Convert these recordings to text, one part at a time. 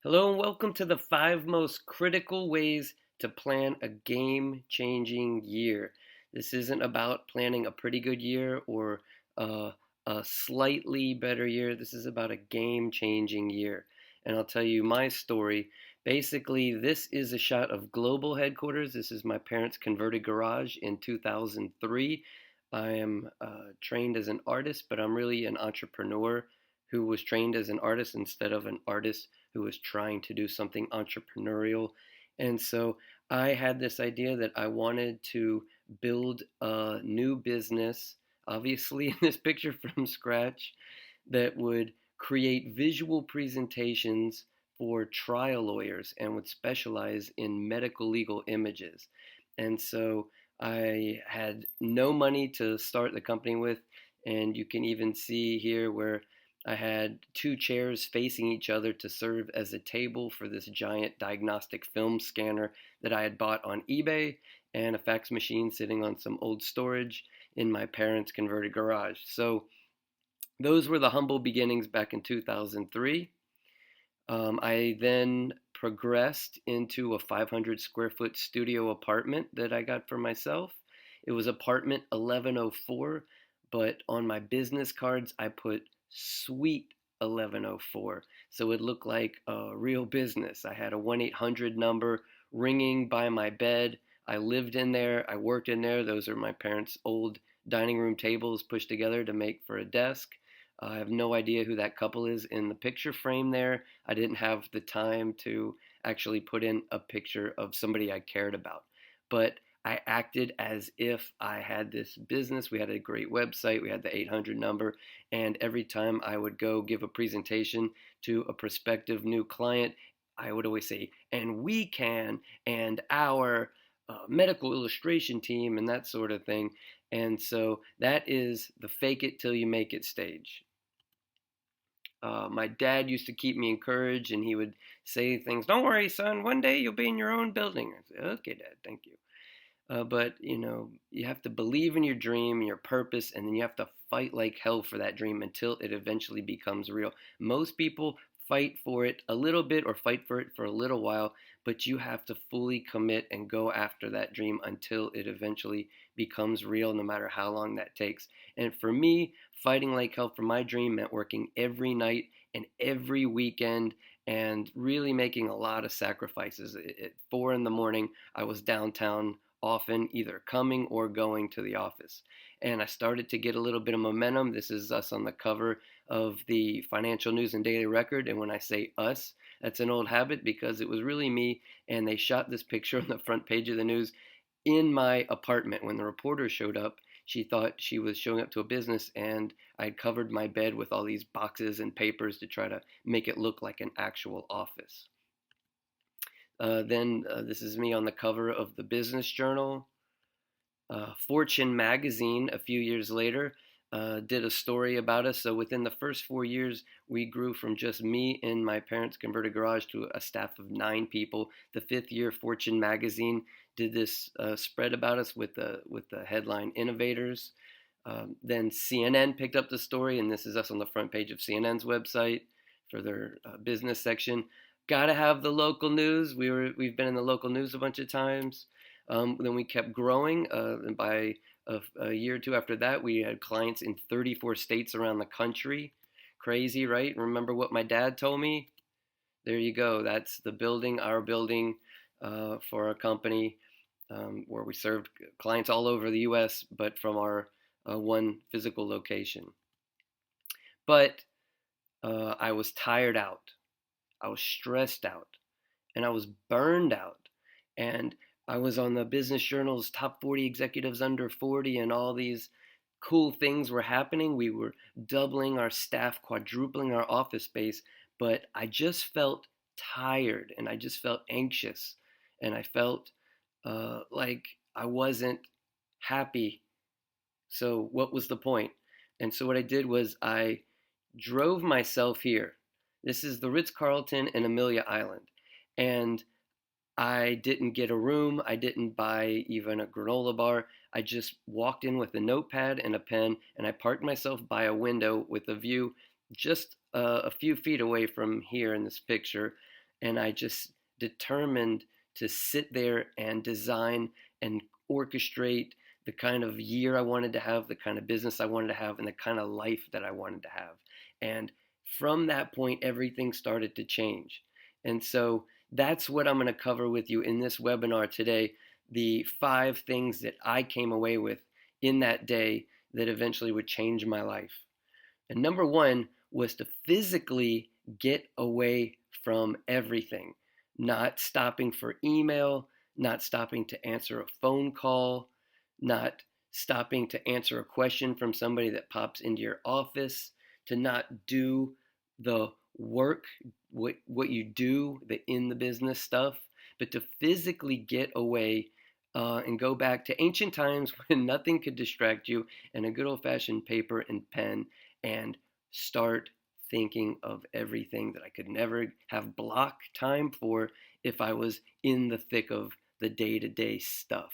Hello and welcome to the 5 most critical ways to plan a game changing year. This isn't about planning a pretty good year or a, a slightly better year. This is about a game changing year. And I'll tell you my story. Basically, this is a shot of global headquarters. This is my parents' converted garage in 2003. I am trained as an artist, but I'm really an entrepreneur who was trained as an artist instead of an artist who was trying to do something entrepreneurial. And so I had this idea that I wanted to build a new business, obviously in this picture from scratch, that would create visual presentations for trial lawyers and would specialize in medical legal images. And so I had no money to start the company with, and you can even see here where I had two chairs facing each other to serve as a table for this giant diagnostic film scanner that I had bought on eBay, and a fax machine sitting on some old storage in my parents' converted garage. So those were the humble beginnings back in 2003. I then progressed into a 500 square foot studio apartment that I got for myself. It was apartment 1104, but on my business cards, I put Suite 1104. So it looked like a real business. I had a 1-800 number ringing by my bed. I lived in there, I worked in there. Those are my parents' old dining room tables pushed together to make for a desk. I have no idea who that couple is in the picture frame there. I didn't have the time to actually put in a picture of somebody I cared about. But I acted as if I had this business. We had a great website, we had the 800 number, and every time I would go give a presentation to a prospective new client, I would always say, and we can, and our medical illustration team, and that sort of thing. And so that is the fake it till you make it stage. My dad used to keep me encouraged, and he would say things. Don't worry, son. One day you'll be in your own building. I said, okay, Dad, thank you. But you have to believe in your dream, your purpose, and then you have to fight like hell for that dream until it eventually becomes real. Most people fight for it a little bit or fight for it for a little while, but you have to fully commit and go after that dream until it eventually becomes real, no matter how long that takes. And for me, fighting like hell for my dream meant working every night and every weekend and really making a lot of sacrifices. At 4 in the morning, I was downtown often, either coming or going to the office. And I started to get a little bit of momentum. This is us on the cover of the Financial News and Daily Record. And when I say us, that's an old habit because it was really me. And they shot this picture on the front page of the news in my apartment. When the reporter showed up, she thought she was showing up to a business, and I'd covered my bed with all these boxes and papers to try to make it look like an actual office. Then this is me on the cover of the Business Journal. Fortune magazine, a few years later, did a story about us. So within the first 4 years, we grew from just me in my parents' converted garage to a staff of 9 people. The fifth year, Fortune magazine did this spread about us with the headline "Innovators." Then CNN picked up the story, and this is us on the front page of CNN's website for their business section. Got to have the local news. We've been in the local news a bunch of times. Then we kept growing, and by a year or two after that, we had clients in 34 states around the country. Crazy, right? Remember what my dad told me? There you go. That's the building, our building, for our company, where we served clients all over the U.S., but from our one physical location. But I was tired out. I was stressed out, and I was burned out. And I was on the Business Journal's top 40 executives under 40, and all these cool things were happening. We were doubling our staff, quadrupling our office space, but I just felt tired and I just felt anxious, and I felt like I wasn't happy. So, what was the point? And so, what I did was I drove myself here. This is the Ritz Carlton in Amelia Island. And I didn't get a room. I didn't buy even a granola bar. I just walked in with a notepad and a pen, and I parked myself by a window with a view just a few feet away from here in this picture. and I just determined to sit there and design and orchestrate the kind of year I wanted to have, the kind of business I wanted to have, and the kind of life that I wanted to have. And from that point, everything started to change. And so that's what I'm going to cover with you in this webinar today, the 5 things that I came away with in that day that eventually would change my life. And number 1 was to physically get away from everything, not stopping for email, not stopping to answer a phone call, not stopping to answer a question from somebody that pops into your office, to not do the work, what you do, the in the business stuff, but to physically get away and go back to ancient times when nothing could distract you and a good old fashioned paper and pen and start thinking of everything that I could never have block time for if I was in the thick of the day to day stuff.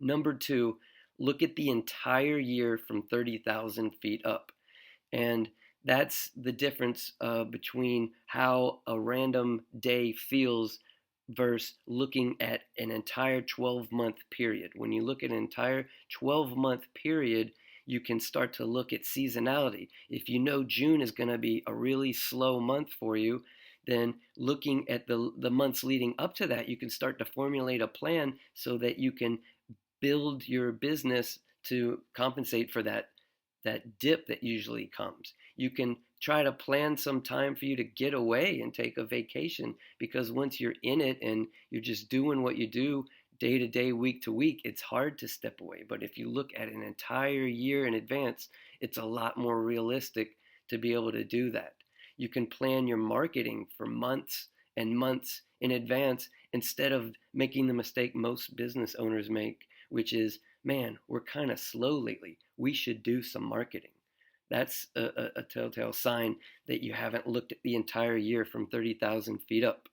Number 2, look at the entire year from 30,000 feet up. And that's the difference between how a random day feels versus looking at an entire 12-month period. When you look at an entire 12-month period, you can start to look at seasonality. If you know June is going to be a really slow month for you, then looking at the months leading up to that, you can start to formulate a plan so that you can build your business to compensate for that dip that usually comes. You can try to plan some time for you to get away and take a vacation, because once you're in it and you're just doing what you do day to day, week to week, it's hard to step away. But if you look at an entire year in advance, it's a lot more realistic to be able to do that. You can plan your marketing for months and months in advance instead of making the mistake most business owners make, which is, man, we're kind of slow lately. We should do some marketing. That's a telltale sign that you haven't looked at the entire year from 30,000 feet up.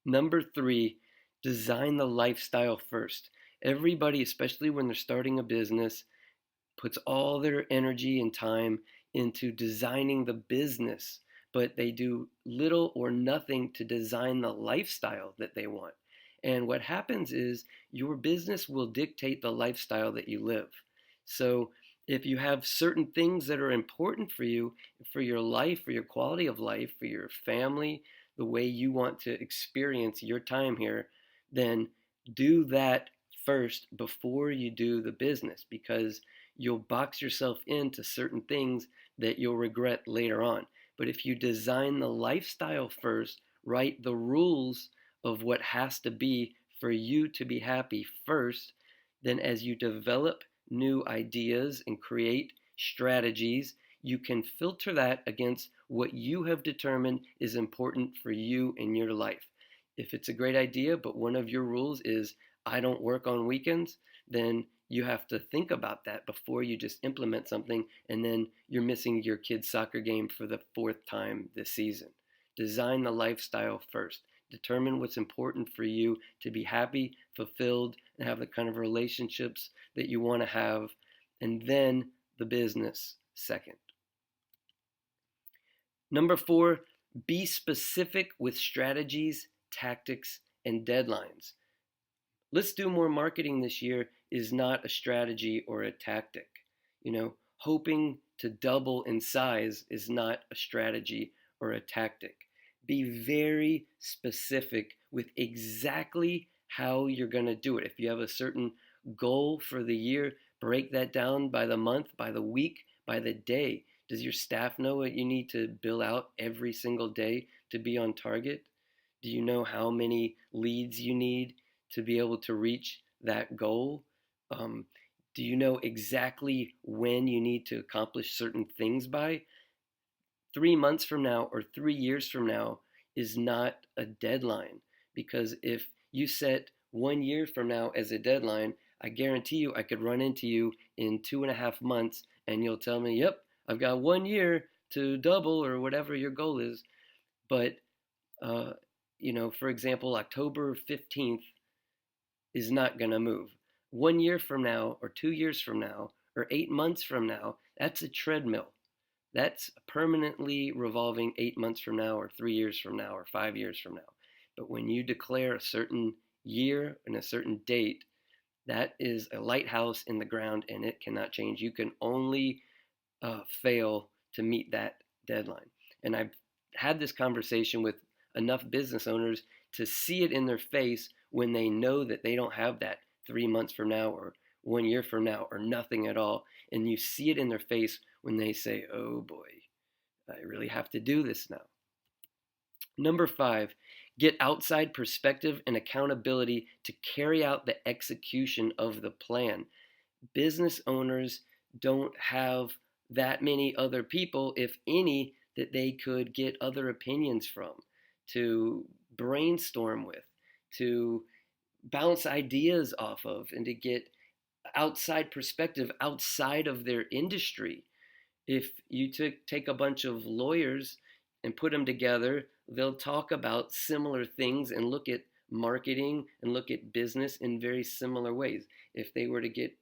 Number 3, design the lifestyle first. Everybody, especially when they're starting a business, puts all their energy and time into designing the business, but they do little or nothing to design the lifestyle that they want. And what happens is your business will dictate the lifestyle that you live. So if you have certain things that are important for you, for your life, for your quality of life, for your family, the way you want to experience your time here, then do that first before you do the business, because you'll box yourself into certain things that you'll regret later on. But if you design the lifestyle first, write the rules of what has to be for you to be happy first, then as you develop new ideas and create strategies, you can filter that against what you have determined is important for you in your life. If it's a great idea, but one of your rules is, I don't work on weekends, then you have to think about that before you just implement something and then you're missing your kid's soccer game for the 4th time this season. Design the lifestyle first. Determine what's important for you to be happy, fulfilled, and have the kind of relationships that you want to have, and then the business second. Number 4, be specific with strategies, tactics, and deadlines. Let's do more marketing this year is not a strategy or a tactic. Hoping to double in size is not a strategy or a tactic. Be very specific with exactly how you're going to do it. If you have a certain goal for the year, break that down by the month, by the week, by the day. Does your staff know what you need to bill out every single day to be on target? Do you know how many leads you need to be able to reach that goal? Do you know exactly when you need to accomplish certain things by? 3 months from now or 3 years from now is not a deadline, because if you set 1 year from now as a deadline, I guarantee you I could run into you in 2.5 months and you'll tell me, yep, I've got 1 year to double or whatever your goal is. But, for example, October 15th is not going to move. 1 year from now or 2 years from now or 8 months from now, that's a treadmill. That's permanently revolving 8 months from now, or 3 years from now, or 5 years from now. But when you declare a certain year and a certain date, that is a lighthouse in the ground and it cannot change. You can only fail to meet that deadline. And I've had this conversation with enough business owners to see it in their face when they know that they don't have that 3 months from now or 1 year from now or nothing at all. And you see it in their face when they say, oh boy, I really have to do this now. Number 5, get outside perspective and accountability to carry out the execution of the plan. Business owners don't have that many other people, if any, that they could get other opinions from, to brainstorm with, to bounce ideas off of, and to get outside perspective outside of their industry. If you take a bunch of lawyers and put them together, they'll talk about similar things and look at marketing and look at business in very similar ways. If they were to get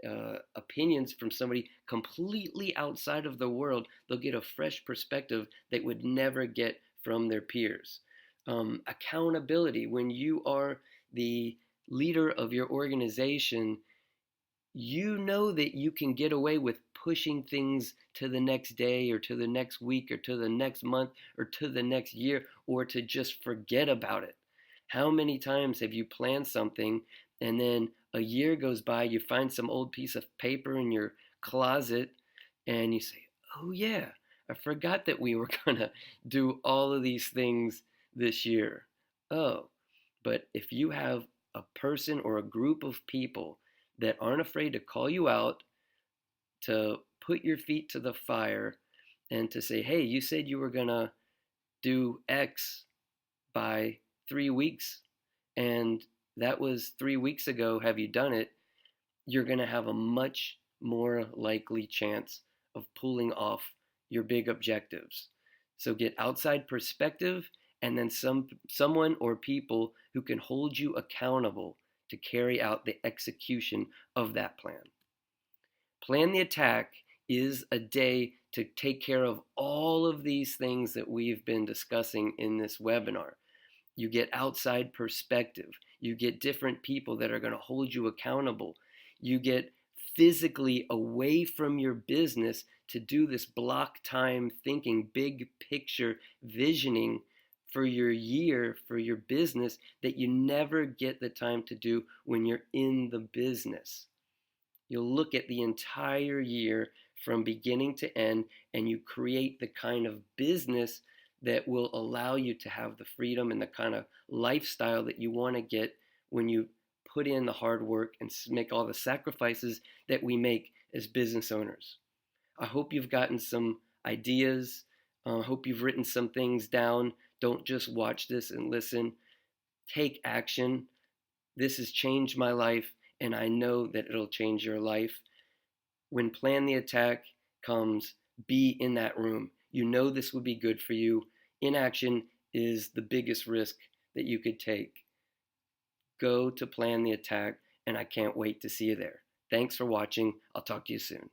opinions from somebody completely outside of the world, they'll get a fresh perspective they would never get from their peers. Accountability. When you are the leader of your organization, you know that you can get away with pushing things to the next day or to the next week or to the next month or to the next year, or to just forget about it. How many times have you planned something and then a year goes by, you find some old piece of paper in your closet and you say, oh yeah, I forgot that we were going to do all of these things this year. Oh, but if you have a person or a group of people that aren't afraid to call you out, to put your feet to the fire, and to say, hey, you said you were going to do X by 3 weeks, and that was 3 weeks ago. Have you done it? You're going to have a much more likely chance of pulling off your big objectives. So get outside perspective, and then someone or people who can hold you accountable to carry out the execution of that plan. Plan the attack is a day to take care of all of these things that we've been discussing in this webinar. You get outside perspective. You get different people that are going to hold you accountable. You get physically away from your business to do this block time thinking, big picture visioning for your year, for your business, that you never get the time to do when you're in the business. You'll look at the entire year from beginning to end, and you create the kind of business that will allow you to have the freedom and the kind of lifestyle that you want to get when you put in the hard work and make all the sacrifices that we make as business owners. I hope you've gotten some ideas. I hope you've written some things down. Don't just watch this and listen. Take action. This has changed my life, and I know that it'll change your life. When Plan the Attack comes, be in that room. You know this would be good for you. Inaction is the biggest risk that you could take. Go to Plan the Attack, and I can't wait to see you there. Thanks for watching. I'll talk to you soon.